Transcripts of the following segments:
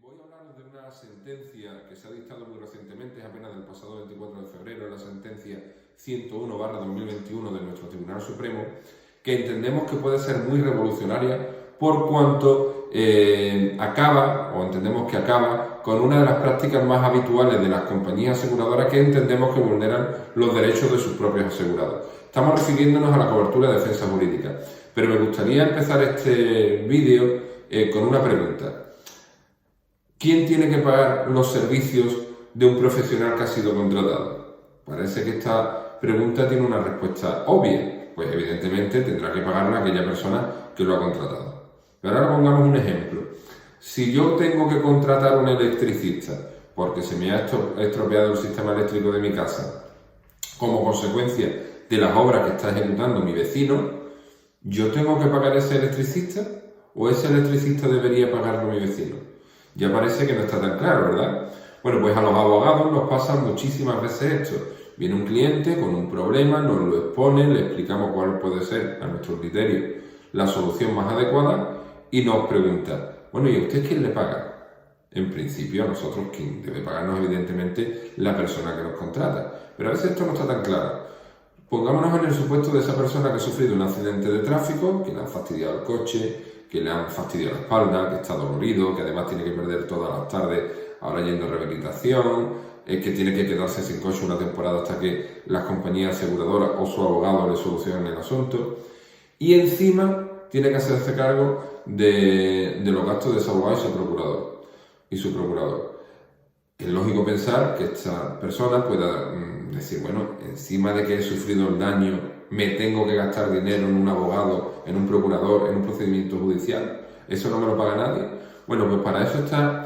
Voy a hablaros de una sentencia que se ha dictado muy recientemente, es apenas del pasado 24 de febrero, la sentencia 101/2021 de nuestro Tribunal Supremo, que entendemos que puede ser muy revolucionaria por cuanto entendemos que acaba con una de las prácticas más habituales de las compañías aseguradoras que entendemos que vulneran los derechos de sus propios asegurados. Estamos refiriéndonos a la cobertura de defensa jurídica, pero me gustaría empezar este vídeo con una pregunta. ¿Quién tiene que pagar los servicios de un profesional que ha sido contratado? Parece que esta pregunta tiene una respuesta obvia, pues evidentemente tendrá que pagarla aquella persona que lo ha contratado. Pero ahora pongamos un ejemplo. Si yo tengo que contratar a un electricista porque se me ha estropeado el sistema eléctrico de mi casa como consecuencia de las obras que está ejecutando mi vecino, ¿yo tengo que pagar a ese electricista o ese electricista debería pagarlo mi vecino? Ya parece que no está tan claro, ¿verdad? Bueno, pues a los abogados nos pasa muchísimas veces esto. Viene un cliente con un problema, nos lo expone, le explicamos cuál puede ser, a nuestro criterio, la solución más adecuada y nos pregunta, bueno, ¿y a usted quién le paga? En principio a nosotros quien debe pagarnos, evidentemente, la persona que nos contrata. Pero a veces esto no está tan claro. Pongámonos en el supuesto de esa persona que ha sufrido un accidente de tráfico, que le han fastidiado el coche, que le han fastidiado la espalda, que está dolorido, que además tiene que perder todas las tardes ahora yendo a rehabilitación, que tiene que quedarse sin coche una temporada hasta que las compañías aseguradoras o su abogado le solucionen el asunto. Y encima tiene que hacerse cargo de los gastos de ese abogado y su procurador. Es lógico pensar que esta persona pueda decir, bueno, encima de que he sufrido el daño, me tengo que gastar dinero en un abogado, en un procurador, en un procedimiento judicial. ¿Eso no me lo paga nadie? Bueno, pues para eso está,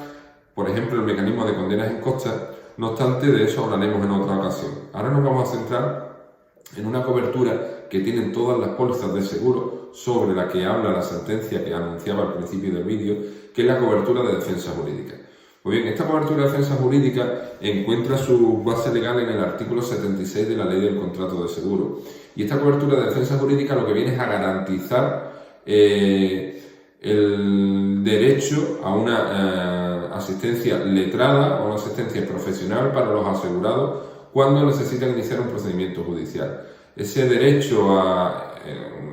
por ejemplo, el mecanismo de condenas en costa. No obstante, de eso hablaremos en otra ocasión. Ahora nos vamos a centrar en una cobertura que tienen todas las pólizas de seguro sobre la que habla la sentencia que anunciaba al principio del vídeo, que es la cobertura de defensa jurídica. Pues bien, esta cobertura de defensa jurídica encuentra su base legal en el artículo 76 de la Ley del Contrato de Seguro. Y esta cobertura de defensa jurídica lo que viene es a garantizar el derecho a una asistencia letrada o una asistencia profesional para los asegurados cuando necesitan iniciar un procedimiento judicial. Ese derecho a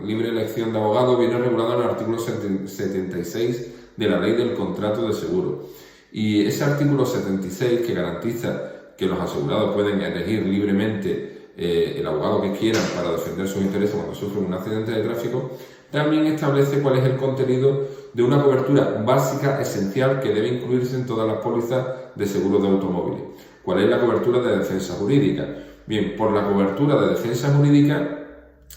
libre elección de abogado viene regulado en el artículo 76 de la Ley del Contrato de Seguro. Y ese artículo 76, que garantiza que los asegurados pueden elegir libremente el abogado que quieran para defender sus intereses cuando sufren un accidente de tráfico, también establece cuál es el contenido de una cobertura básica esencial que debe incluirse en todas las pólizas de seguro de automóviles. ¿Cuál es la cobertura de defensa jurídica? Bien, por la cobertura de defensa jurídica,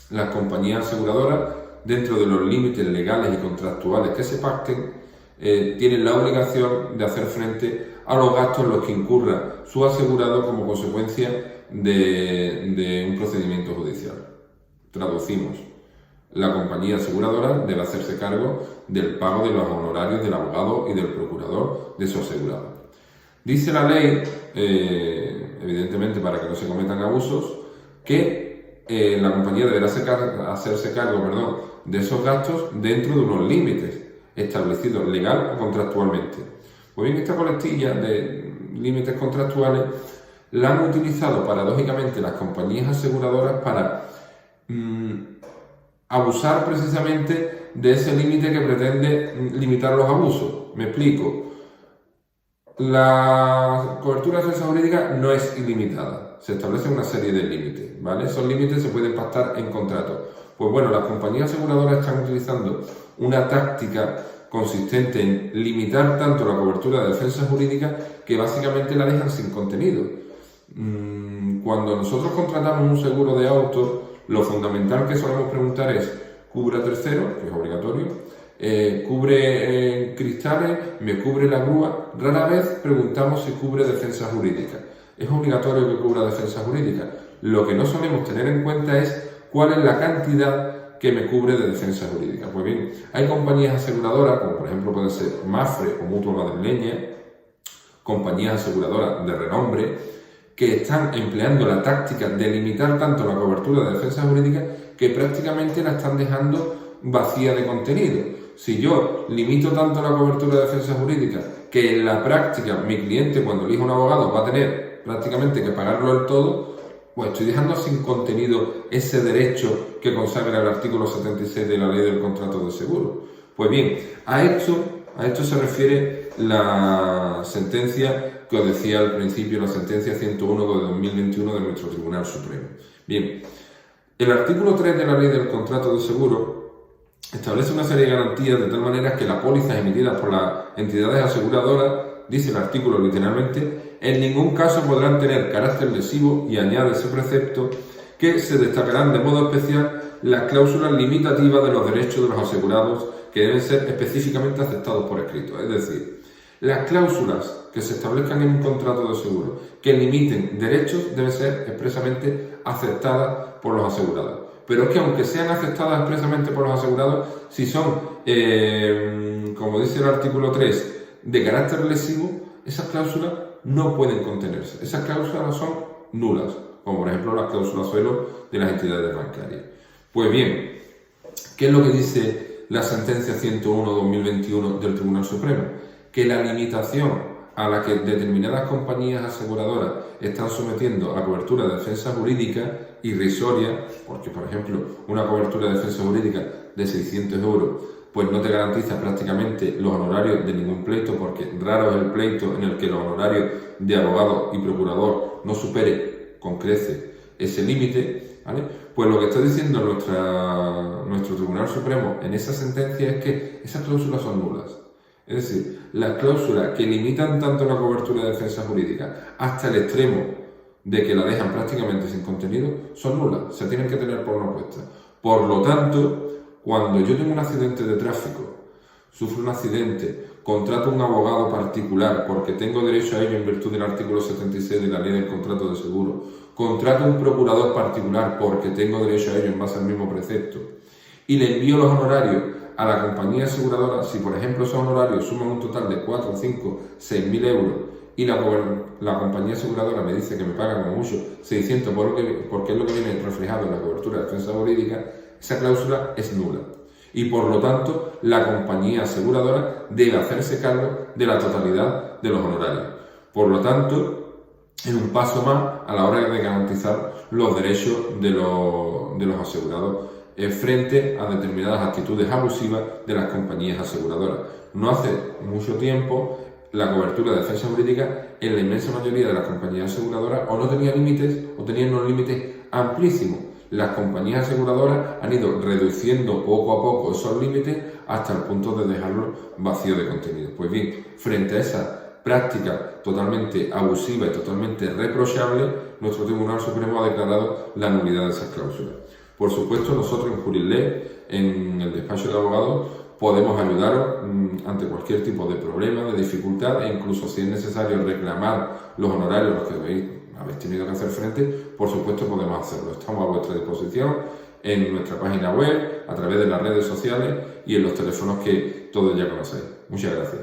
las compañías aseguradoras, dentro de los límites legales y contractuales que se pacten, tienen la obligación de hacer frente a los gastos en los que incurra su asegurado como consecuencia de un procedimiento judicial. Traducimos, la compañía aseguradora debe hacerse cargo del pago de los honorarios del abogado y del procurador de su asegurado. Dice la ley, evidentemente para que no se cometan abusos, que la compañía deberá hacerse cargo de esos gastos dentro de unos límites establecidos legal o contractualmente. Pues bien, esta coletilla de límites contractuales la han utilizado paradójicamente las compañías aseguradoras para abusar precisamente de ese límite que pretende limitar los abusos. Me explico. La cobertura de defensa jurídica no es ilimitada, se establecen una serie de límites, ¿vale? Esos límites se pueden pactar en contrato. Pues bueno, las compañías aseguradoras están utilizando una táctica consistente en limitar tanto la cobertura de defensa jurídica que básicamente la dejan sin contenido. Cuando nosotros contratamos un seguro de auto, lo fundamental que solemos preguntar es: ¿cubre a terceros? Que es obligatorio. ¿Cubre cristales? ¿Me cubre la grúa? Rara vez preguntamos si cubre defensa jurídica. ¿Es obligatorio que cubra defensa jurídica? Lo que no solemos tener en cuenta es cuál es la cantidad que me cubre de defensa jurídica. Pues bien, hay compañías aseguradoras, como por ejemplo puede ser Mapfre o Mutua Madrileña, compañías aseguradoras de renombre, que están empleando la táctica de limitar tanto la cobertura de defensa jurídica que prácticamente la están dejando vacía de contenido. si yo limito tanto la cobertura de defensa jurídica que en la práctica mi cliente cuando elija un abogado va a tener prácticamente que pagarlo del todo, pues estoy dejando sin contenido ese derecho que consagra el artículo 76 de la Ley del Contrato de Seguro. Pues bien, a esto se refiere la sentencia que os decía al principio, la sentencia 101 de 2021 de nuestro Tribunal Supremo. Bien, el artículo 3 de la Ley del Contrato de Seguro establece una serie de garantías de tal manera que las pólizas emitidas por las entidades aseguradoras, dice el artículo literalmente, en ningún caso podrán tener carácter lesivo y añade ese precepto que se destacarán de modo especial las cláusulas limitativas de los derechos de los asegurados que deben ser específicamente aceptados por escrito. Es decir, las cláusulas que se establezcan en un contrato de seguro que limiten derechos deben ser expresamente aceptadas por los asegurados. Pero es que aunque sean aceptadas expresamente por los asegurados, si son, como dice el artículo 3, de carácter lesivo, esas cláusulas no pueden contenerse. Esas cláusulas son nulas, como por ejemplo las cláusulas suelo de las entidades bancarias. Pues bien, ¿qué es lo que dice la sentencia 101-2021 del Tribunal Supremo? Que la limitación a la que determinadas compañías aseguradoras están sometiendo a cobertura de defensa jurídica irrisoria, porque por ejemplo una cobertura de defensa jurídica de 600 euros pues no te garantiza prácticamente los honorarios de ningún pleito, porque raro es el pleito en el que los honorarios de abogado y procurador no supere con creces ese límite, ¿vale? Pues lo que está diciendo nuestro Tribunal Supremo en esa sentencia es que esas cláusulas son nulas. Es decir, las cláusulas que limitan tanto la cobertura de defensa jurídica hasta el extremo de que la dejan prácticamente sin contenido son nulas, se tienen que tener por no puestas. Por lo tanto, cuando yo tengo un accidente de tráfico, sufro un accidente, contrato un abogado particular porque tengo derecho a ello en virtud del artículo 76 de la Ley del Contrato de Seguro, contrato un procurador particular porque tengo derecho a ello en base al mismo precepto y le envío los honorarios a la compañía aseguradora, si por ejemplo esos honorarios suman un total de 4, 5, 6.000 euros y la compañía aseguradora me dice que me paga como mucho 600 porque es lo que viene reflejado en la cobertura de defensa jurídica, esa cláusula es nula. Y por lo tanto, la compañía aseguradora debe hacerse cargo de la totalidad de los honorarios. Por lo tanto, es un paso más a la hora de garantizar los derechos de los asegurados frente a determinadas actitudes abusivas de las compañías aseguradoras. No hace mucho tiempo la cobertura de defensa jurídica en la inmensa mayoría de las compañías aseguradoras o no tenía límites o tenían unos límites amplísimos. Las compañías aseguradoras han ido reduciendo poco a poco esos límites hasta el punto de dejarlos vacíos de contenido. Pues bien, frente a esa práctica totalmente abusiva y totalmente reprochable, nuestro Tribunal Supremo ha declarado la nulidad de esas cláusulas. Por supuesto, nosotros en Jurisle, en el despacho de abogados, podemos ayudaros ante cualquier tipo de problema, de dificultad e incluso si es necesario reclamar los honorarios a los que habéis tenido que hacer frente, por supuesto podemos hacerlo. Estamos a vuestra disposición en nuestra página web, a través de las redes sociales y en los teléfonos que todos ya conocéis. Muchas gracias.